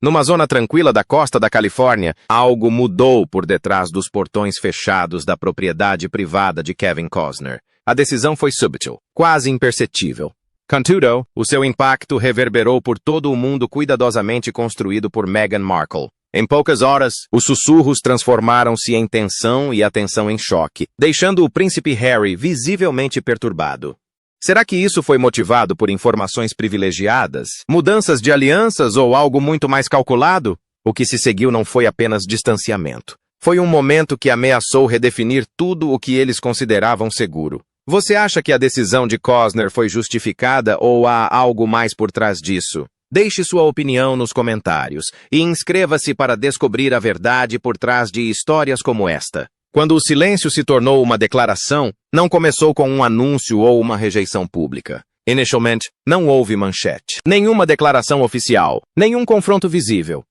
Numa zona tranquila da costa da Califórnia, algo mudou por detrás dos portões fechados da propriedade privada de Kevin Costner. A decisão foi súbita, quase imperceptível. Contudo, o seu impacto reverberou por todo o mundo cuidadosamente construído por Meghan Markle. Em poucas horas, os sussurros transformaram-se em tensão e a tensão em choque, deixando o príncipe Harry visivelmente perturbado. Será que isso foi motivado por informações privilegiadas, mudanças de alianças ou algo muito mais calculado? O que se seguiu não foi apenas distanciamento. Foi um momento que ameaçou redefinir tudo o que eles consideravam seguro. Você acha que a decisão de Costner foi justificada ou há algo mais por trás disso? Deixe sua opinião nos comentários e inscreva-se para descobrir a verdade por trás de histórias como esta. Quando o silêncio se tornou uma declaração, não começou com um anúncio ou uma rejeição pública. Inicialmente, não houve manchete, nenhuma declaração oficial, nenhum confronto visível.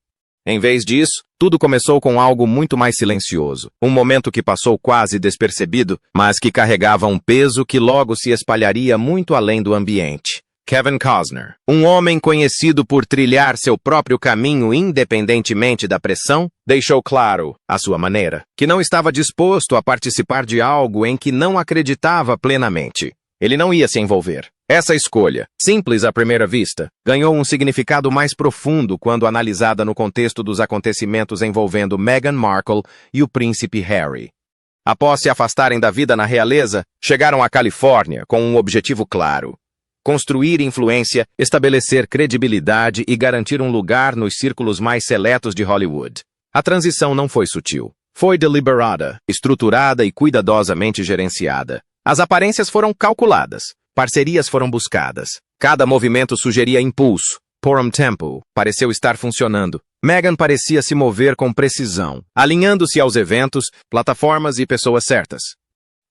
Em vez disso, tudo começou com algo muito mais silencioso. Um momento que passou quase despercebido, mas que carregava um peso que logo se espalharia muito além do ambiente. Kevin Costner, um homem conhecido por trilhar seu próprio caminho independentemente da pressão, deixou claro, à sua maneira, que não estava disposto a participar de algo em que não acreditava plenamente. Ele não ia se envolver. Essa escolha, simples à primeira vista, ganhou um significado mais profundo quando analisada no contexto dos acontecimentos envolvendo Meghan Markle e o príncipe Harry. Após se afastarem da vida na realeza, chegaram à Califórnia com um objetivo claro: construir influência, estabelecer credibilidade e garantir um lugar nos círculos mais seletos de Hollywood. A transição não foi sutil. Foi deliberada, estruturada e cuidadosamente gerenciada. As aparências foram calculadas. Parcerias foram buscadas. Cada movimento sugeria impulso. Por tempo, pareceu estar funcionando. Meghan parecia se mover com precisão, alinhando-se aos eventos, plataformas e pessoas certas.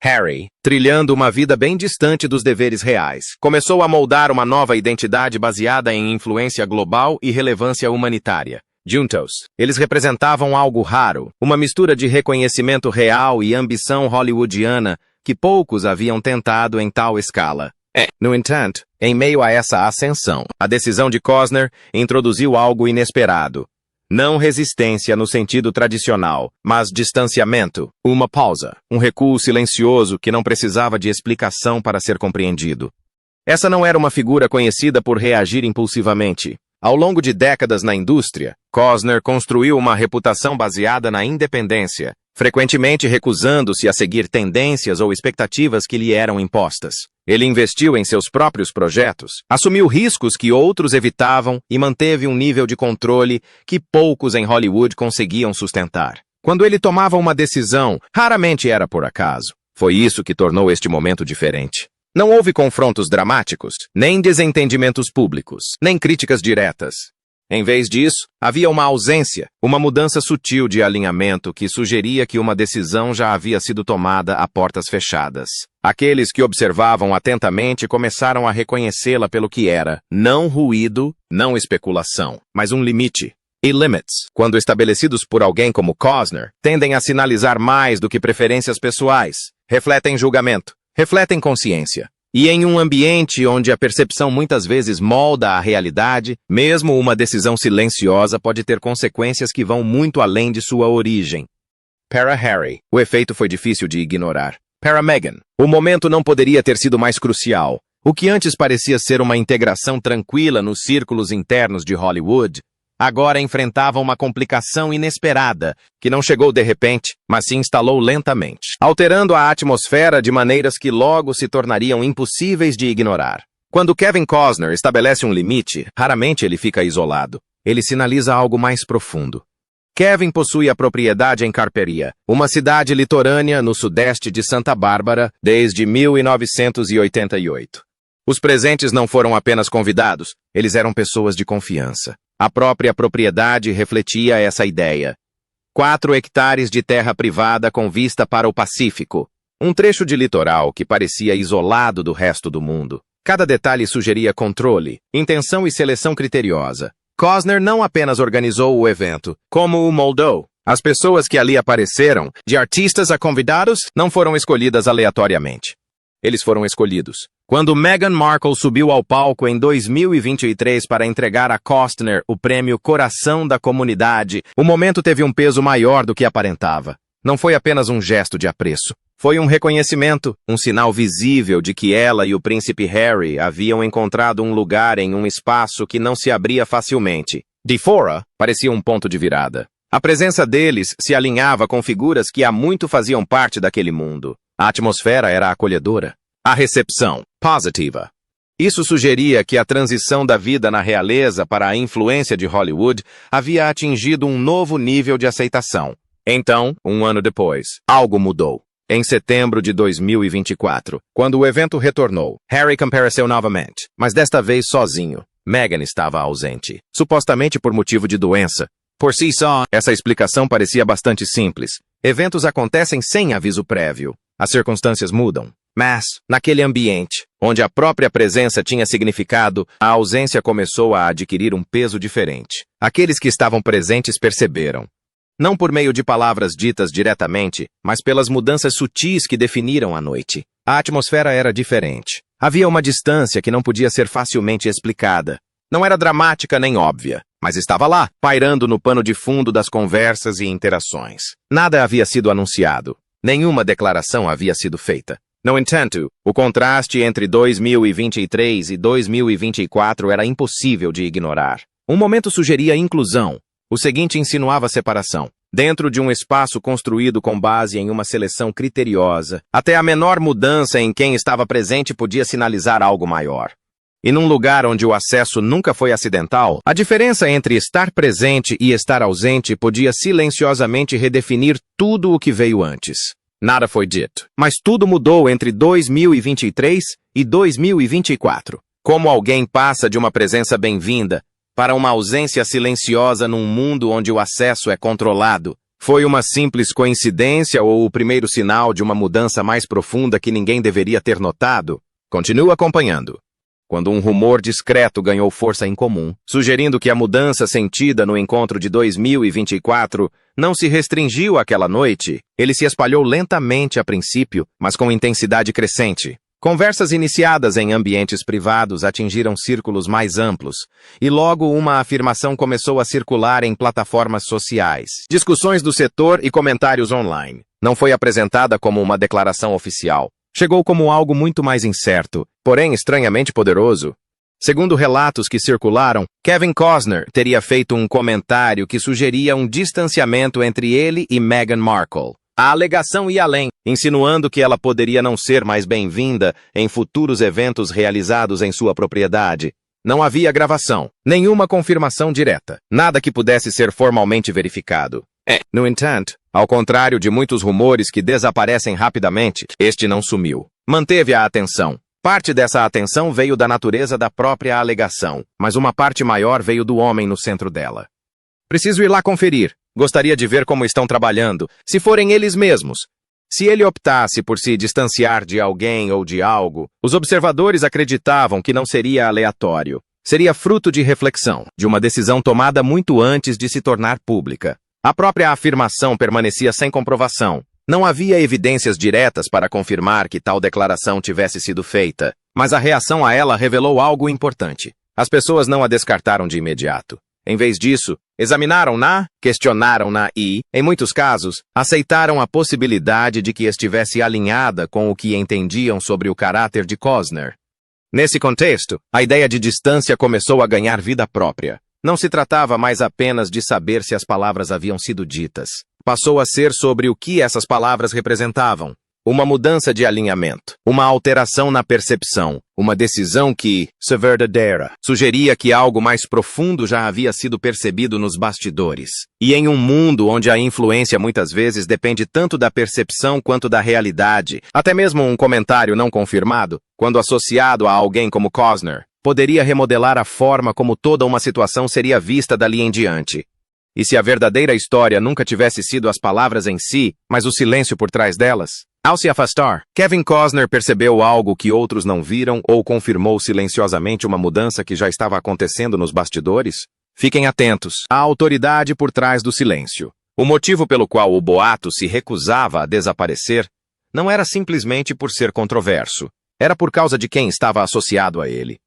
Harry, trilhando uma vida bem distante dos deveres reais, começou a moldar uma nova identidade baseada em influência global e relevância humanitária. Juntos, eles representavam algo raro, uma mistura de reconhecimento real e ambição hollywoodiana que poucos haviam tentado em tal escala. No entanto, em meio a essa ascensão, a decisão de Costner introduziu algo inesperado. Não resistência no sentido tradicional, mas distanciamento, uma pausa, um recuo silencioso que não precisava de explicação para ser compreendido. Essa não era uma figura conhecida por reagir impulsivamente. Ao longo de décadas na indústria, Costner construiu uma reputação baseada na independência, frequentemente recusando-se a seguir tendências ou expectativas que lhe eram impostas. Ele investiu em seus próprios projetos, assumiu riscos que outros evitavam e manteve um nível de controle que poucos em Hollywood conseguiam sustentar. Quando ele tomava uma decisão, raramente era por acaso. Foi isso que tornou este momento diferente. Não houve confrontos dramáticos, nem desentendimentos públicos, nem críticas diretas. Em vez disso, havia uma ausência, uma mudança sutil de alinhamento que sugeria que uma decisão já havia sido tomada a portas fechadas. Aqueles que observavam atentamente começaram a reconhecê-la pelo que era: não ruído, não especulação, mas um limite. E limits, quando estabelecidos por alguém como Costner, tendem a sinalizar mais do que preferências pessoais, refletem julgamento, refletem consciência. E em um ambiente onde a percepção muitas vezes molda a realidade, mesmo uma decisão silenciosa pode ter consequências que vão muito além de sua origem. Para Harry, o efeito foi difícil de ignorar. Para Meghan, o momento não poderia ter sido mais crucial. O que antes parecia ser uma integração tranquila nos círculos internos de Hollywood, agora enfrentava uma complicação inesperada, que não chegou de repente, mas se instalou lentamente, alterando a atmosfera de maneiras que logo se tornariam impossíveis de ignorar. Quando Kevin Costner estabelece um limite, raramente ele fica isolado. Ele sinaliza algo mais profundo. Kevin possui a propriedade em Carperia, uma cidade litorânea no sudeste de Santa Bárbara, desde 1988. Os presentes não foram apenas convidados, eles eram pessoas de confiança. A própria propriedade refletia essa ideia. 4 hectares de terra privada com vista para o Pacífico. Um trecho de litoral que parecia isolado do resto do mundo. Cada detalhe sugeria controle, intenção e seleção criteriosa. Costner não apenas organizou o evento, como o moldou. As pessoas que ali apareceram, de artistas a convidados, não foram escolhidas aleatoriamente. Eles foram escolhidos, Quando Meghan Markle subiu ao palco em 2023 para entregar a Costner o prêmio Coração da Comunidade, o momento teve um peso maior do que aparentava. Não foi apenas um gesto de apreço. Foi um reconhecimento, um sinal visível de que ela e o príncipe Harry haviam encontrado um lugar em um espaço que não se abria facilmente. De fora, parecia um ponto de virada. A presença deles se alinhava com figuras que há muito faziam parte daquele mundo. A atmosfera era acolhedora. A recepção, positiva. Isso sugeria que a transição da vida na realeza para a influência de Hollywood havia atingido um novo nível de aceitação. Então, um ano depois, algo mudou. Em setembro de 2024, quando o evento retornou, Harry compareceu novamente, mas desta vez sozinho. Meghan estava ausente, supostamente por motivo de doença. Por si só, essa explicação parecia bastante simples. Eventos acontecem sem aviso prévio. As circunstâncias mudam. Mas, naquele ambiente, onde a própria presença tinha significado, a ausência começou a adquirir um peso diferente. Aqueles que estavam presentes perceberam. Não por meio de palavras ditas diretamente, mas pelas mudanças sutis que definiram a noite. A atmosfera era diferente. Havia uma distância que não podia ser facilmente explicada. Não era dramática nem óbvia, mas estava lá, pairando no pano de fundo das conversas e interações. Nada havia sido anunciado. Nenhuma declaração havia sido feita. No entanto, o contraste entre 2023 e 2024 era impossível de ignorar. Um momento sugeria inclusão. O seguinte insinuava separação. Dentro de um espaço construído com base em uma seleção criteriosa, até a menor mudança em quem estava presente podia sinalizar algo maior. E num lugar onde o acesso nunca foi acidental, a diferença entre estar presente e estar ausente podia silenciosamente redefinir tudo o que veio antes. Nada foi dito, mas tudo mudou entre 2023 e 2024. Como alguém passa de uma presença bem-vinda para uma ausência silenciosa num mundo onde o acesso é controlado? Foi uma simples coincidência ou o primeiro sinal de uma mudança mais profunda que ninguém deveria ter notado? Continua acompanhando. Quando um rumor discreto ganhou força em comum, sugerindo que a mudança sentida no encontro de 2024 não se restringiu àquela noite, ele se espalhou lentamente a princípio, mas com intensidade crescente. Conversas iniciadas em ambientes privados atingiram círculos mais amplos, e logo uma afirmação começou a circular em plataformas sociais, discussões do setor e comentários online. Não foi apresentada como uma declaração oficial. Chegou como algo muito mais incerto, porém estranhamente poderoso. Segundo relatos que circularam, Kevin Costner teria feito um comentário que sugeria um distanciamento entre ele e Meghan Markle. A alegação ia além, insinuando que ela poderia não ser mais bem-vinda em futuros eventos realizados em sua propriedade. Não havia gravação, nenhuma confirmação direta, nada que pudesse ser formalmente verificado. No entanto, ao contrário de muitos rumores que desaparecem rapidamente, este não sumiu. Manteve a atenção. Parte dessa atenção veio da natureza da própria alegação, mas uma parte maior veio do homem no centro dela. Preciso ir lá conferir. Gostaria de ver como estão trabalhando, se forem eles mesmos. Se ele optasse por se distanciar de alguém ou de algo, os observadores acreditavam que não seria aleatório. Seria fruto de reflexão, de uma decisão tomada muito antes de se tornar pública. A própria afirmação permanecia sem comprovação. Não havia evidências diretas para confirmar que tal declaração tivesse sido feita, mas a reação a ela revelou algo importante. As pessoas não a descartaram de imediato. Em vez disso, examinaram-na, questionaram-na e, em muitos casos, aceitaram a possibilidade de que estivesse alinhada com o que entendiam sobre o caráter de Costner. Nesse contexto, a ideia de distância começou a ganhar vida própria. Não se tratava mais apenas de saber se as palavras haviam sido ditas. Passou a ser sobre o que essas palavras representavam. Uma mudança de alinhamento, uma alteração na percepção, uma decisão que, se verdadeira, sugeria que algo mais profundo já havia sido percebido nos bastidores. E em um mundo onde a influência muitas vezes depende tanto da percepção quanto da realidade, até mesmo um comentário não confirmado, quando associado a alguém como Costner, poderia remodelar a forma como toda uma situação seria vista dali em diante. E se a verdadeira história nunca tivesse sido as palavras em si, mas o silêncio por trás delas? Ao se afastar, Kevin Costner percebeu algo que outros não viram ou confirmou silenciosamente uma mudança que já estava acontecendo nos bastidores? Fiquem atentos à autoridade por trás do silêncio. O motivo pelo qual o boato se recusava a desaparecer não era simplesmente por ser controverso. era por causa de quem estava associado a ele.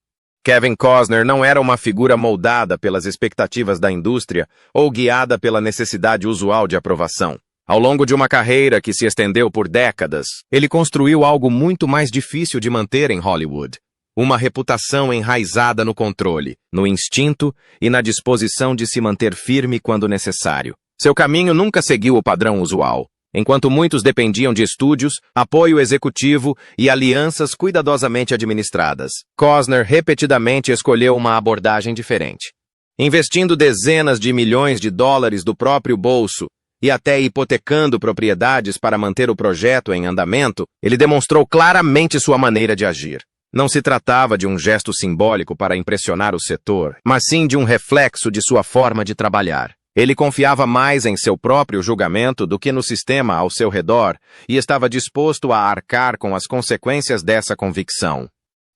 Kevin Costner não era uma figura moldada pelas expectativas da indústria ou guiada pela necessidade usual de aprovação. Ao longo de uma carreira que se estendeu por décadas, ele construiu algo muito mais difícil de manter em Hollywood. Uma reputação enraizada no controle, no instinto e na disposição de se manter firme quando necessário. Seu caminho nunca seguiu o padrão usual. Enquanto muitos dependiam de estúdios, apoio executivo e alianças cuidadosamente administradas, Costner repetidamente escolheu uma abordagem diferente. Investindo dezenas de milhões de dólares do próprio bolso e até hipotecando propriedades para manter o projeto em andamento, ele demonstrou claramente sua maneira de agir. Não se tratava de um gesto simbólico para impressionar o setor, mas sim de um reflexo de sua forma de trabalhar. Ele confiava mais em seu próprio julgamento do que no sistema ao seu redor e estava disposto a arcar com as consequências dessa convicção.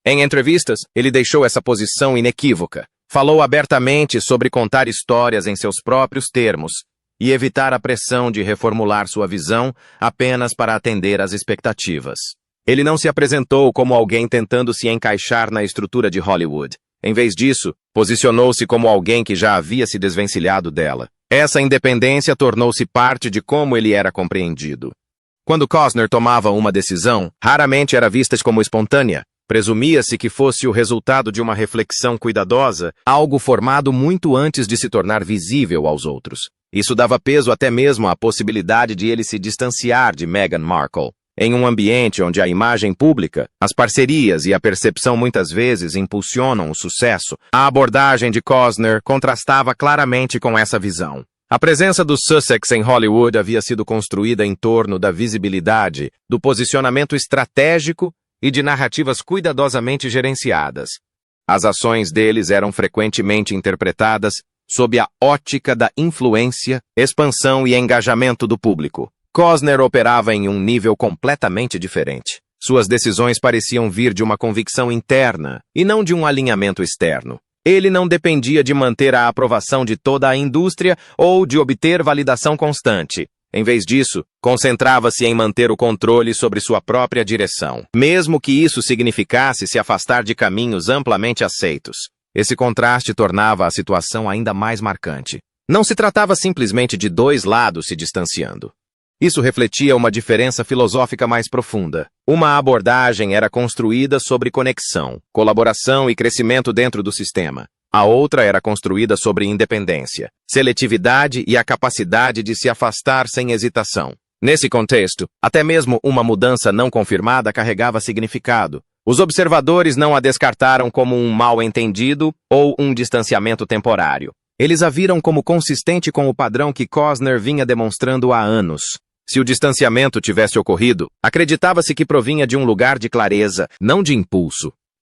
Em entrevistas, ele deixou essa posição inequívoca. Falou abertamente sobre contar histórias em seus próprios termos e evitar a pressão de reformular sua visão apenas para atender às expectativas. Ele não se apresentou como alguém tentando se encaixar na estrutura de Hollywood. Em vez disso, posicionou-se como alguém que já havia se desvencilhado dela. Essa independência tornou-se parte de como ele era compreendido. Quando Costner tomava uma decisão, raramente era vista como espontânea. Presumia-se que fosse o resultado de uma reflexão cuidadosa, algo formado muito antes de se tornar visível aos outros. Isso dava peso até mesmo à possibilidade de ele se distanciar de Meghan Markle. Em um ambiente onde a imagem pública, as parcerias e a percepção muitas vezes impulsionam o sucesso, a abordagem de Costner contrastava claramente com essa visão. A presença dos Sussex em Hollywood havia sido construída em torno da visibilidade, do posicionamento estratégico e de narrativas cuidadosamente gerenciadas. As ações deles eram frequentemente interpretadas sob a ótica da influência, expansão e engajamento do público. Costner operava em um nível completamente diferente. Suas decisões pareciam vir de uma convicção interna e não de um alinhamento externo. Ele não dependia de manter a aprovação de toda a indústria ou de obter validação constante. Em vez disso, concentrava-se em manter o controle sobre sua própria direção, mesmo que isso significasse se afastar de caminhos amplamente aceitos. Esse contraste tornava a situação ainda mais marcante. Não se tratava simplesmente de dois lados se distanciando. Isso refletia uma diferença filosófica mais profunda. Uma abordagem era construída sobre conexão, colaboração e crescimento dentro do sistema. A outra era construída sobre independência, seletividade e a capacidade de se afastar sem hesitação. Nesse contexto, até mesmo uma mudança não confirmada carregava significado. Os observadores não a descartaram como um mal-entendido ou um distanciamento temporário. Eles a viram como consistente com o padrão que Costner vinha demonstrando há anos. Se o distanciamento tivesse ocorrido, acreditava-se que provinha de um lugar de clareza, não de impulso.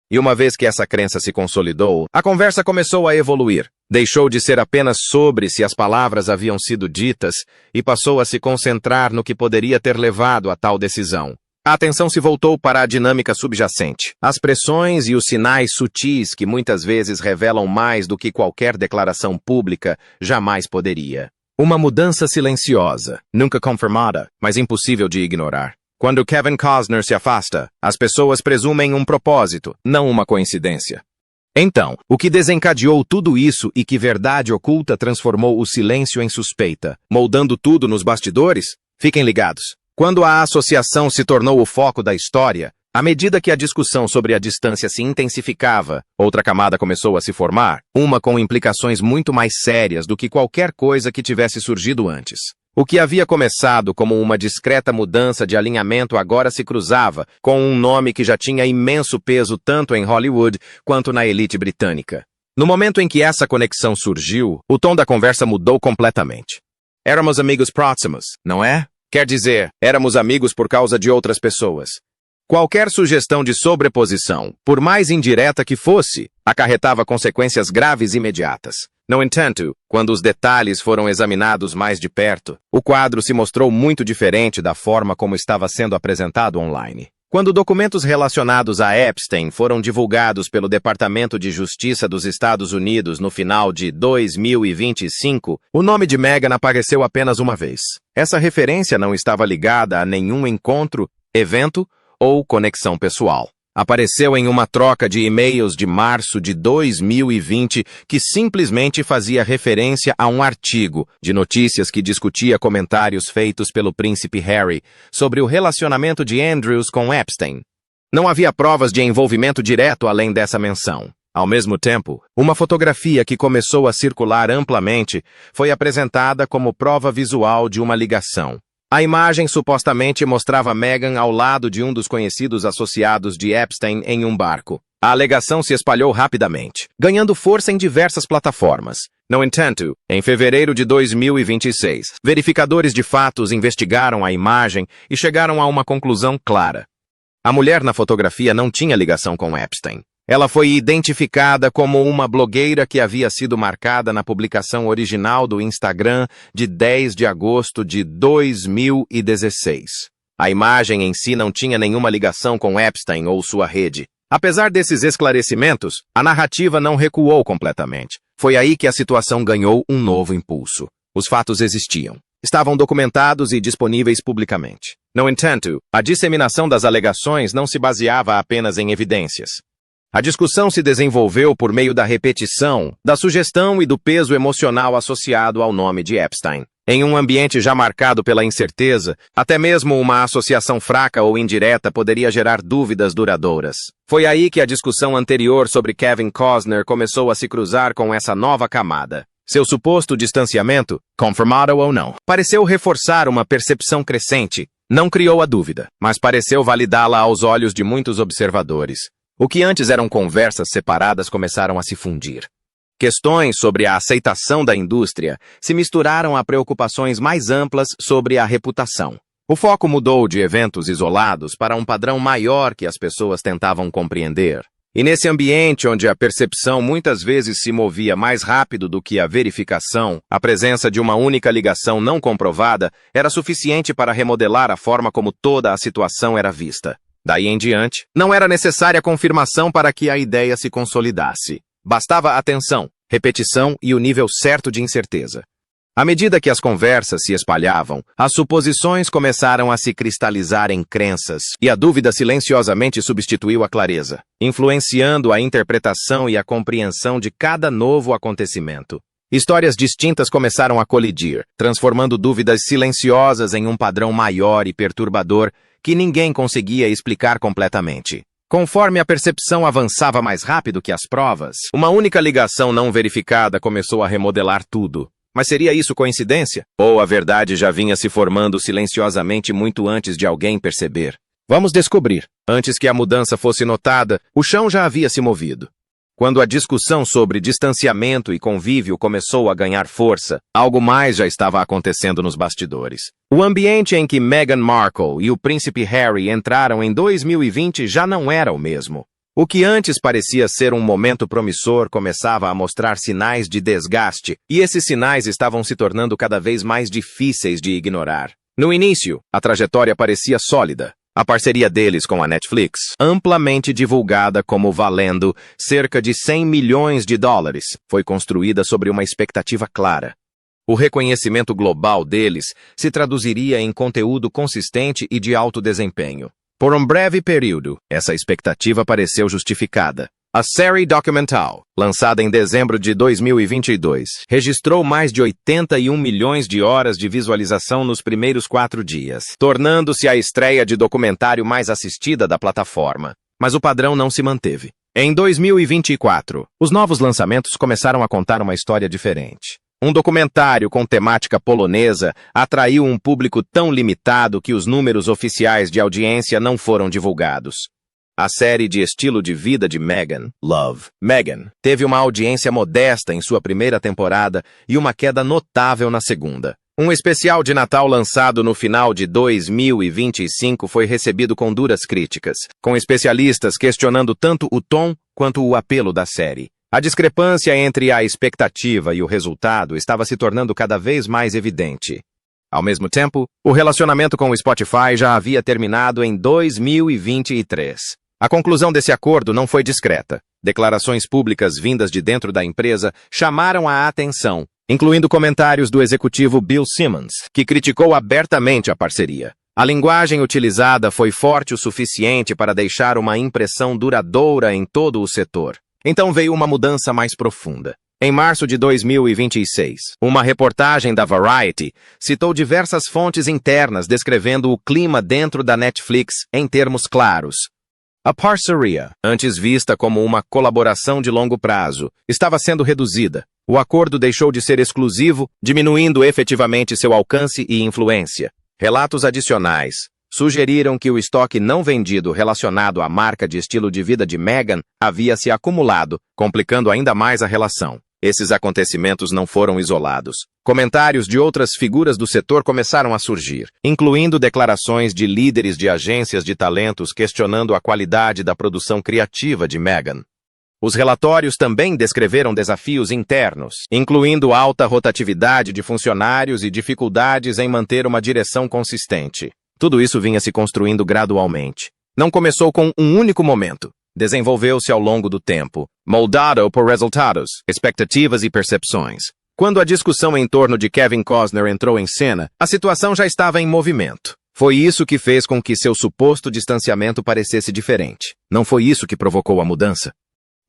E uma vez que essa crença se consolidou, a conversa começou a evoluir. Deixou de ser apenas sobre se as palavras haviam sido ditas e passou a se concentrar no que poderia ter levado a tal decisão. A atenção se voltou para a dinâmica subjacente, as pressões e os sinais sutis que muitas vezes revelam mais do que qualquer declaração pública jamais poderia. Uma mudança silenciosa, nunca confirmada, mas impossível de ignorar. Quando Kevin Costner se afasta, as pessoas presumem um propósito, não uma coincidência. Então, o que desencadeou tudo isso e que verdade oculta transformou o silêncio em suspeita, moldando tudo nos bastidores? Fiquem ligados. Quando a associação se tornou o foco da história, à medida que a discussão sobre a distância se intensificava, outra camada começou a se formar, uma com implicações muito mais sérias do que qualquer coisa que tivesse surgido antes. O que havia começado como uma discreta mudança de alinhamento agora se cruzava com um nome que já tinha imenso peso tanto em Hollywood quanto na elite britânica. No momento em que essa conexão surgiu, o tom da conversa mudou completamente. Éramos amigos próximos, não é? Quer dizer, éramos amigos por causa de outras pessoas. Qualquer sugestão de sobreposição, por mais indireta que fosse, acarretava consequências graves imediatas. No entanto, quando os detalhes foram examinados mais de perto, o quadro se mostrou muito diferente da forma como estava sendo apresentado online. Quando documentos relacionados a Epstein foram divulgados pelo Departamento de Justiça dos Estados Unidos no final de 2025, o nome de Meghan apareceu apenas uma vez. Essa referência não estava ligada a nenhum encontro, evento ou conexão pessoal. apareceu em uma troca de e-mails de março de 2020 que simplesmente fazia referência a um artigo de notícias que discutia comentários feitos pelo príncipe Harry sobre o relacionamento de Andrews com Epstein. Não havia provas de envolvimento direto além dessa menção. Ao mesmo tempo, uma fotografia que começou a circular amplamente foi apresentada como prova visual de uma ligação. A imagem supostamente mostrava Meghan ao lado de um dos conhecidos associados de Epstein em um barco. A alegação se espalhou rapidamente, ganhando força em diversas plataformas. No entanto, em fevereiro de 2026, verificadores de fatos investigaram a imagem e chegaram a uma conclusão clara. A mulher na fotografia não tinha ligação com Epstein. Ela foi identificada como uma blogueira que havia sido marcada na publicação original do Instagram de 10 de agosto de 2016. A imagem em si não tinha nenhuma ligação com Epstein ou sua rede. Apesar desses esclarecimentos, a narrativa não recuou completamente. Foi aí que a situação ganhou um novo impulso. Os fatos existiam. Estavam documentados e disponíveis publicamente. No entanto, a disseminação das alegações não se baseava apenas em evidências. A discussão se desenvolveu por meio da repetição, da sugestão e do peso emocional associado ao nome de Epstein. Em um ambiente já marcado pela incerteza, até mesmo uma associação fraca ou indireta poderia gerar dúvidas duradouras. Foi aí que a discussão anterior sobre Kevin Costner começou a se cruzar com essa nova camada. Seu suposto distanciamento, confirmado ou não, pareceu reforçar uma percepção crescente. Não criou a dúvida, mas pareceu validá-la aos olhos de muitos observadores. O que antes eram conversas separadas começaram a se fundir. Questões sobre a aceitação da indústria se misturaram a preocupações mais amplas sobre a reputação. O foco mudou de eventos isolados para um padrão maior que as pessoas tentavam compreender. E nesse ambiente onde a percepção muitas vezes se movia mais rápido do que a verificação, a presença de uma única ligação não comprovada era suficiente para remodelar a forma como toda a situação era vista. Daí em diante, não era necessária confirmação para que a ideia se consolidasse. Bastava atenção, repetição e o nível certo de incerteza. À medida que as conversas se espalhavam, as suposições começaram a se cristalizar em crenças, e a dúvida silenciosamente substituiu a clareza, influenciando a interpretação e a compreensão de cada novo acontecimento. Histórias distintas começaram a colidir, transformando dúvidas silenciosas em um padrão maior e perturbador que ninguém conseguia explicar completamente. Conforme a percepção avançava mais rápido que as provas, uma única ligação não verificada começou a remodelar tudo. Mas seria isso coincidência? Ou a verdade já vinha se formando silenciosamente muito antes de alguém perceber? Vamos descobrir. Antes que a mudança fosse notada, o chão já havia se movido. Quando a discussão sobre distanciamento e convívio começou a ganhar força, algo mais já estava acontecendo nos bastidores. O ambiente em que Meghan Markle e o príncipe Harry entraram em 2020 já não era o mesmo. O que antes parecia ser um momento promissor começava a mostrar sinais de desgaste, e esses sinais estavam se tornando cada vez mais difíceis de ignorar. No início, a trajetória parecia sólida. A parceria deles com a Netflix, amplamente divulgada como valendo cerca de 100 milhões de dólares, foi construída sobre uma expectativa clara. O reconhecimento global deles se traduziria em conteúdo consistente e de alto desempenho. Por um breve período, essa expectativa pareceu justificada. A série documental, lançada em dezembro de 2022, registrou mais de 81 milhões de horas de visualização nos primeiros 4 dias, tornando-se a estreia de documentário mais assistida da plataforma. Mas o padrão não se manteve. Em 2024, os novos lançamentos começaram a contar uma história diferente. Um documentário com temática polonesa atraiu um público tão limitado que os números oficiais de audiência não foram divulgados. A série de estilo de vida de Meghan, Love, Meghan, teve uma audiência modesta em sua primeira temporada e uma queda notável na segunda. Um especial de Natal lançado no final de 2025 foi recebido com duras críticas, com especialistas questionando tanto o tom quanto o apelo da série. A discrepância entre a expectativa e o resultado estava se tornando cada vez mais evidente. Ao mesmo tempo, o relacionamento com o Spotify já havia terminado em 2023. A conclusão desse acordo não foi discreta. Declarações públicas vindas de dentro da empresa chamaram a atenção, incluindo comentários do executivo Bill Simmons, que criticou abertamente a parceria. A linguagem utilizada foi forte o suficiente para deixar uma impressão duradoura em todo o setor. Então veio uma mudança mais profunda. Em março de 2026, uma reportagem da Variety citou diversas fontes internas descrevendo o clima dentro da Netflix em termos claros. A parceria, antes vista como uma colaboração de longo prazo, estava sendo reduzida. O acordo deixou de ser exclusivo, diminuindo efetivamente seu alcance e influência. Relatos adicionais sugeriram que o estoque não vendido relacionado à marca de estilo de vida de Meghan havia se acumulado, complicando ainda mais a relação. Esses acontecimentos não foram isolados. Comentários de outras figuras do setor começaram a surgir, incluindo declarações de líderes de agências de talentos questionando a qualidade da produção criativa de Meghan. Os relatórios também descreveram desafios internos, incluindo alta rotatividade de funcionários e dificuldades em manter uma direção consistente. Tudo isso vinha se construindo gradualmente. Não começou com um único momento. Desenvolveu-se ao longo do tempo, moldado por resultados, expectativas e percepções. Quando a discussão em torno de Kevin Costner entrou em cena, a situação já estava em movimento. Foi isso que fez com que seu suposto distanciamento parecesse diferente. Não foi isso que provocou a mudança.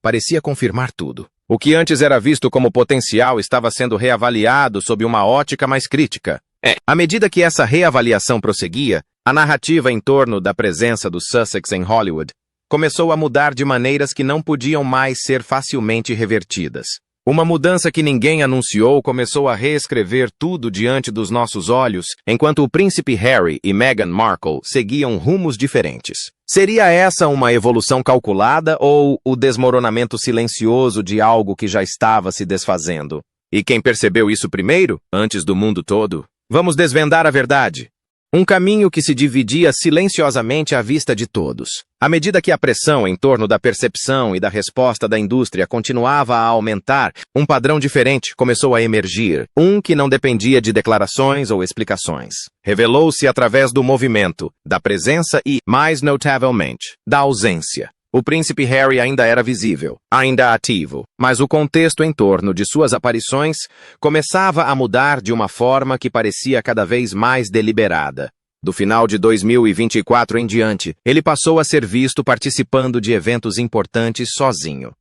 Parecia confirmar tudo. O que antes era visto como potencial estava sendo reavaliado sob uma ótica mais crítica. À medida que essa reavaliação prosseguia, a narrativa em torno da presença dos Sussex em Hollywood começou a mudar de maneiras que não podiam mais ser facilmente revertidas. Uma mudança que ninguém anunciou começou a reescrever tudo diante dos nossos olhos, enquanto o príncipe Harry e Meghan Markle seguiam rumos diferentes. Seria essa uma evolução calculada ou o desmoronamento silencioso de algo que já estava se desfazendo? E quem percebeu isso primeiro, antes do mundo todo? Vamos desvendar a verdade. Um caminho que se dividia silenciosamente à vista de todos. À medida que a pressão em torno da percepção e da resposta da indústria continuava a aumentar, um padrão diferente começou a emergir, um que não dependia de declarações ou explicações. Revelou-se através do movimento, da presença e, mais notavelmente, da ausência. O príncipe Harry ainda era visível, ainda ativo, mas o contexto em torno de suas aparições começava a mudar de uma forma que parecia cada vez mais deliberada. Do final de 2024 em diante, ele passou a ser visto participando de eventos importantes sozinho.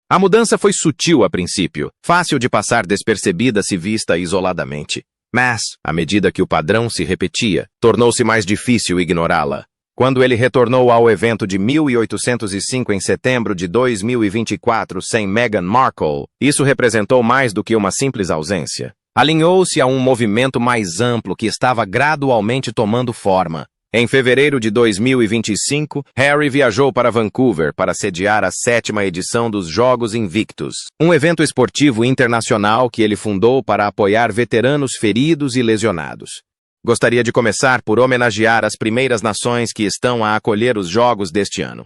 A mudança foi sutil a princípio, fácil de passar despercebida se vista isoladamente. Mas, à medida que o padrão se repetia, tornou-se mais difícil ignorá-la. Quando ele retornou ao evento de 1805 em setembro de 2024 sem Meghan Markle, isso representou mais do que uma simples ausência. Alinhou-se a um movimento mais amplo que estava gradualmente tomando forma. Em fevereiro de 2025, Harry viajou para Vancouver para sediar a 7ª edição dos Jogos Invictus, um evento esportivo internacional que ele fundou para apoiar veteranos feridos e lesionados. Gostaria de começar por homenagear as primeiras nações que estão a acolher os Jogos deste ano.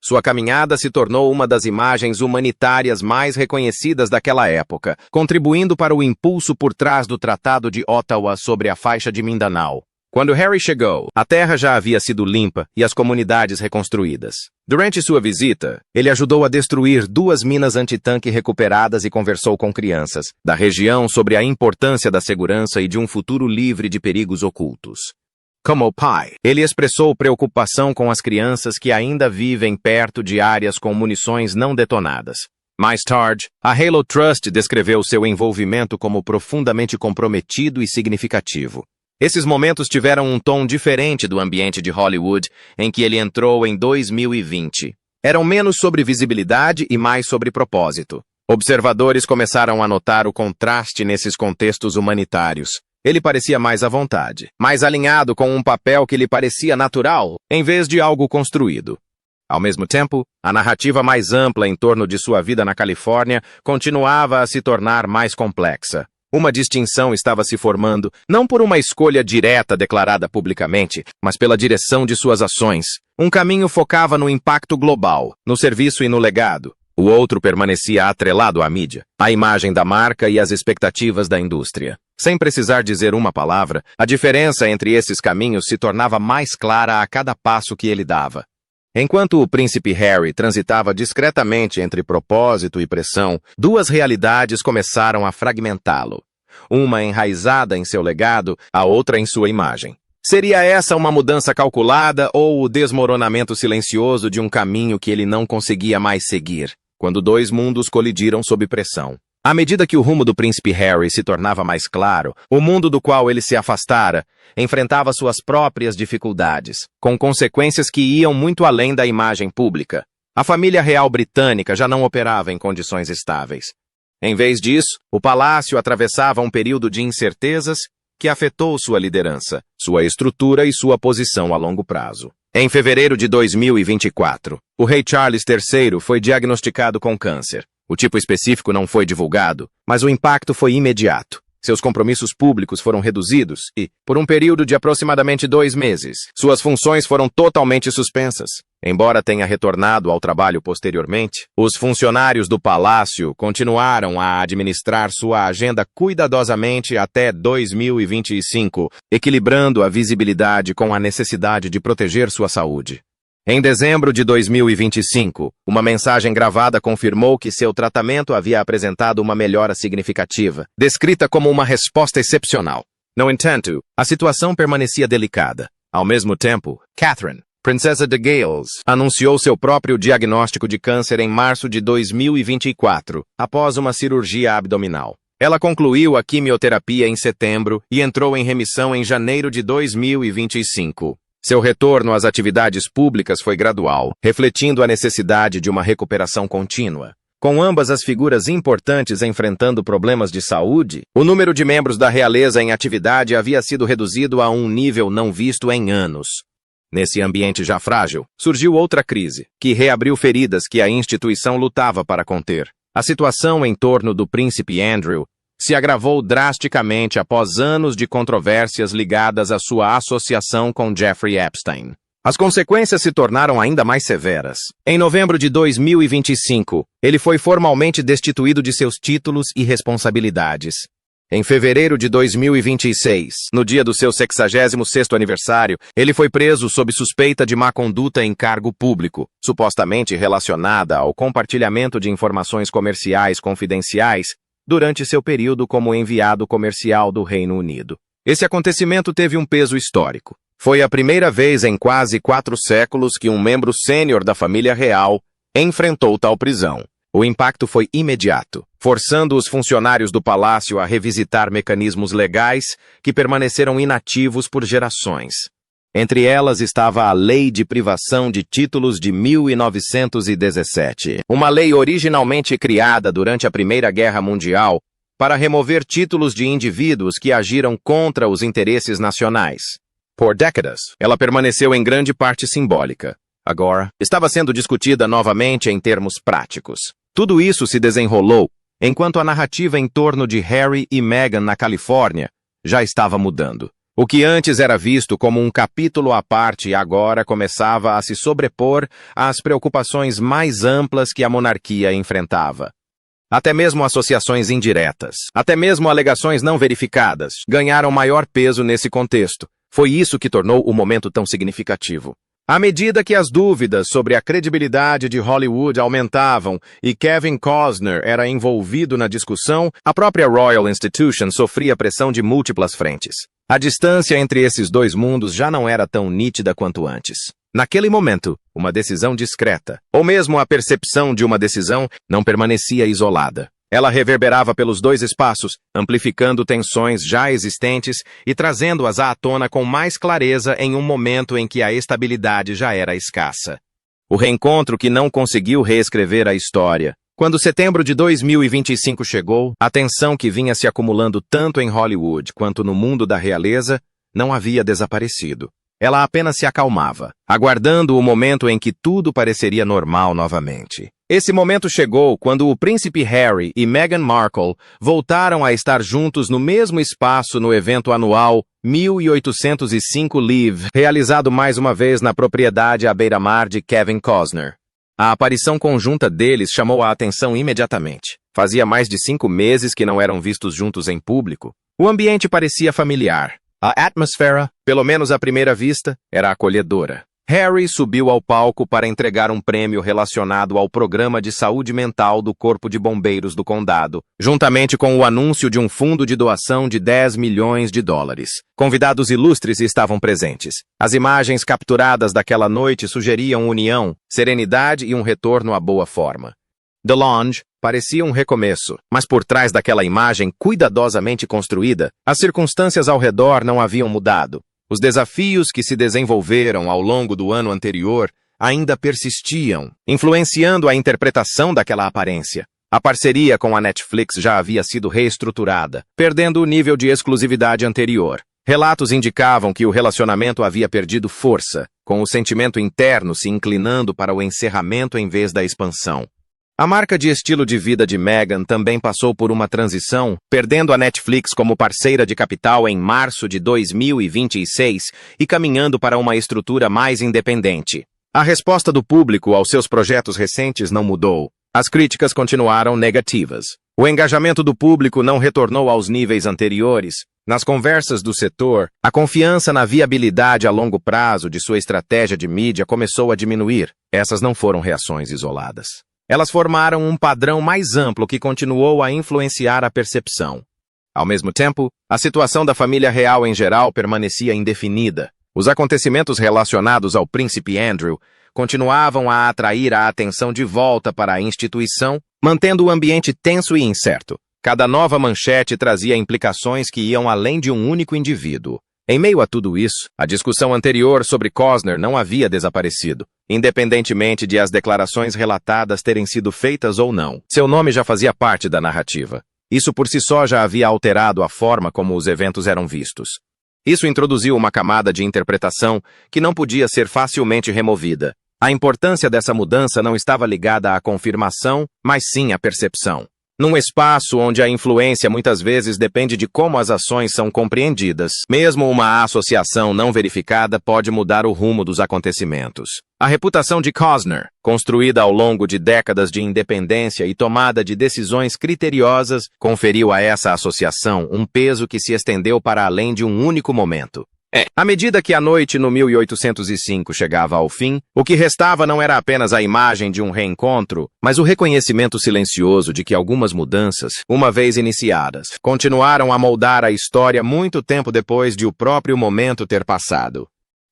Sua caminhada se tornou uma das imagens humanitárias mais reconhecidas daquela época, contribuindo para o impulso por trás do Tratado de Ottawa sobre a faixa de Mindanao. Quando Harry chegou, a terra já havia sido limpa e as comunidades reconstruídas. Durante sua visita, ele ajudou a destruir 2 minas antitanque recuperadas e conversou com crianças da região sobre a importância da segurança e de um futuro livre de perigos ocultos. Como pai, ele expressou preocupação com as crianças que ainda vivem perto de áreas com munições não detonadas. Mais tarde, a Halo Trust descreveu seu envolvimento como profundamente comprometido e significativo. Esses momentos tiveram um tom diferente do ambiente de Hollywood em que ele entrou em 2020. Eram menos sobre visibilidade e mais sobre propósito. Observadores começaram a notar o contraste nesses contextos humanitários. Ele parecia mais à vontade, mais alinhado com um papel que lhe parecia natural, em vez de algo construído. Ao mesmo tempo, a narrativa mais ampla em torno de sua vida na Califórnia continuava a se tornar mais complexa. Uma distinção estava se formando, não por uma escolha direta declarada publicamente, mas pela direção de suas ações. Um caminho focava no impacto global, no serviço e no legado. O outro permanecia atrelado à mídia, à imagem da marca e às expectativas da indústria. Sem precisar dizer uma palavra, a diferença entre esses caminhos se tornava mais clara a cada passo que ele dava. Enquanto o príncipe Harry transitava discretamente entre propósito e pressão, 2 realidades começaram a fragmentá-lo. Uma enraizada em seu legado, a outra em sua imagem. Seria essa uma mudança calculada ou o desmoronamento silencioso de um caminho que ele não conseguia mais seguir, quando dois mundos colidiram sob pressão? À medida que o rumo do príncipe Harry se tornava mais claro, o mundo do qual ele se afastara enfrentava suas próprias dificuldades, com consequências que iam muito além da imagem pública. A família real britânica já não operava em condições estáveis. Em vez disso, o palácio atravessava um período de incertezas que afetou sua liderança, sua estrutura e sua posição a longo prazo. Em fevereiro de 2024, o rei Charles III foi diagnosticado com câncer. O tipo específico não foi divulgado, mas o impacto foi imediato. Seus compromissos públicos foram reduzidos e, por um período de aproximadamente 2 meses, suas funções foram totalmente suspensas. Embora tenha retornado ao trabalho posteriormente, os funcionários do palácio continuaram a administrar sua agenda cuidadosamente até 2025, equilibrando a visibilidade com a necessidade de proteger sua saúde. Em dezembro de 2025, uma mensagem gravada confirmou que seu tratamento havia apresentado uma melhora significativa, descrita como uma resposta excepcional. No entanto, a situação permanecia delicada. Ao mesmo tempo, Catherine, princesa de Gales, anunciou seu próprio diagnóstico de câncer em março de 2024, após uma cirurgia abdominal. Ela concluiu a quimioterapia em setembro e entrou em remissão em janeiro de 2025. Seu retorno às atividades públicas foi gradual, refletindo a necessidade de uma recuperação contínua. Com ambas as figuras importantes enfrentando problemas de saúde, o número de membros da realeza em atividade havia sido reduzido a um nível não visto em anos. Nesse ambiente já frágil, surgiu outra crise, que reabriu feridas que a instituição lutava para conter. A situação em torno do príncipe Andrew se agravou drasticamente após anos de controvérsias ligadas à sua associação com Jeffrey Epstein. As consequências se tornaram ainda mais severas. Em novembro de 2025, ele foi formalmente destituído de seus títulos e responsabilidades. Em fevereiro de 2026, no dia do seu 66º aniversário, ele foi preso sob suspeita de má conduta em cargo público, supostamente relacionada ao compartilhamento de informações comerciais confidenciais durante seu período como enviado comercial do Reino Unido. Esse acontecimento teve um peso histórico. Foi a primeira vez em quase 4 séculos que um membro sênior da família real enfrentou tal prisão. O impacto foi imediato, forçando os funcionários do palácio a revisitar mecanismos legais que permaneceram inativos por gerações. Entre elas estava a Lei de Privação de Títulos de 1917, uma lei originalmente criada durante a Primeira Guerra Mundial para remover títulos de indivíduos que agiram contra os interesses nacionais. Por décadas, ela permaneceu em grande parte simbólica. Agora, estava sendo discutida novamente em termos práticos. Tudo isso se desenrolou enquanto a narrativa em torno de Harry e Meghan na Califórnia já estava mudando. O que antes era visto como um capítulo à parte agora começava a se sobrepor às preocupações mais amplas que a monarquia enfrentava. Até mesmo associações indiretas, até mesmo alegações não verificadas, ganharam maior peso nesse contexto. Foi isso que tornou o momento tão significativo. À medida que as dúvidas sobre a credibilidade de Hollywood aumentavam e Kevin Costner era envolvido na discussão, a própria Royal Institution sofria pressão de múltiplas frentes. A distância entre esses dois mundos já não era tão nítida quanto antes. Naquele momento, uma decisão discreta, ou mesmo a percepção de uma decisão, não permanecia isolada. Ela reverberava pelos dois espaços, amplificando tensões já existentes e trazendo-as à tona com mais clareza em um momento em que a estabilidade já era escassa. O reencontro que não conseguiu reescrever a história. Quando setembro de 2025 chegou, a tensão que vinha se acumulando tanto em Hollywood quanto no mundo da realeza não havia desaparecido. Ela apenas se acalmava, aguardando o momento em que tudo pareceria normal novamente. Esse momento chegou quando o príncipe Harry e Meghan Markle voltaram a estar juntos no mesmo espaço no evento anual 1805 Live, realizado mais uma vez na propriedade à beira-mar de Kevin Costner. A aparição conjunta deles chamou a atenção imediatamente. Fazia mais de 5 meses que não eram vistos juntos em público. O ambiente parecia familiar. A atmosfera, pelo menos à primeira vista, era acolhedora. Harry subiu ao palco para entregar um prêmio relacionado ao Programa de Saúde Mental do Corpo de Bombeiros do Condado, juntamente com o anúncio de um fundo de doação de 10 milhões de dólares. Convidados ilustres estavam presentes. As imagens capturadas daquela noite sugeriam união, serenidade e um retorno à boa forma. The Lounge parecia um recomeço, mas por trás daquela imagem cuidadosamente construída, as circunstâncias ao redor não haviam mudado. Os desafios que se desenvolveram ao longo do ano anterior ainda persistiam, influenciando a interpretação daquela aparência. A parceria com a Netflix já havia sido reestruturada, perdendo o nível de exclusividade anterior. Relatos indicavam que o relacionamento havia perdido força, com o sentimento interno se inclinando para o encerramento em vez da expansão. A marca de estilo de vida de Meghan também passou por uma transição, perdendo a Netflix como parceira de capital em março de 2026 e caminhando para uma estrutura mais independente. A resposta do público aos seus projetos recentes não mudou. As críticas continuaram negativas. O engajamento do público não retornou aos níveis anteriores. Nas conversas do setor, a confiança na viabilidade a longo prazo de sua estratégia de mídia começou a diminuir. Essas não foram reações isoladas. Elas formaram um padrão mais amplo que continuou a influenciar a percepção. Ao mesmo tempo, a situação da família real em geral permanecia indefinida. Os acontecimentos relacionados ao príncipe Andrew continuavam a atrair a atenção de volta para a instituição, mantendo o ambiente tenso e incerto. Cada nova manchete trazia implicações que iam além de um único indivíduo. Em meio a tudo isso, a discussão anterior sobre Costner não havia desaparecido, independentemente de as declarações relatadas terem sido feitas ou não. Seu nome já fazia parte da narrativa. Isso por si só já havia alterado a forma como os eventos eram vistos. Isso introduziu uma camada de interpretação que não podia ser facilmente removida. A importância dessa mudança não estava ligada à confirmação, mas sim à percepção. Num espaço onde a influência muitas vezes depende de como as ações são compreendidas, mesmo uma associação não verificada pode mudar o rumo dos acontecimentos. A reputação de Costner, construída ao longo de décadas de independência e tomada de decisões criteriosas, conferiu a essa associação um peso que se estendeu para além de um único momento. À medida que a noite no 1805 chegava ao fim, o que restava não era apenas a imagem de um reencontro, mas o reconhecimento silencioso de que algumas mudanças, uma vez iniciadas, continuaram a moldar a história muito tempo depois de o próprio momento ter passado.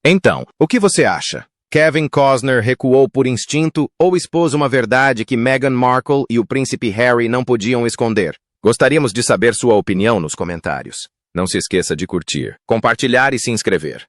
Então, o que você acha? Kevin Costner recuou por instinto ou expôs uma verdade que Meghan Markle e o príncipe Harry não podiam esconder? Gostaríamos de saber sua opinião nos comentários. Não se esqueça de curtir, compartilhar e se inscrever.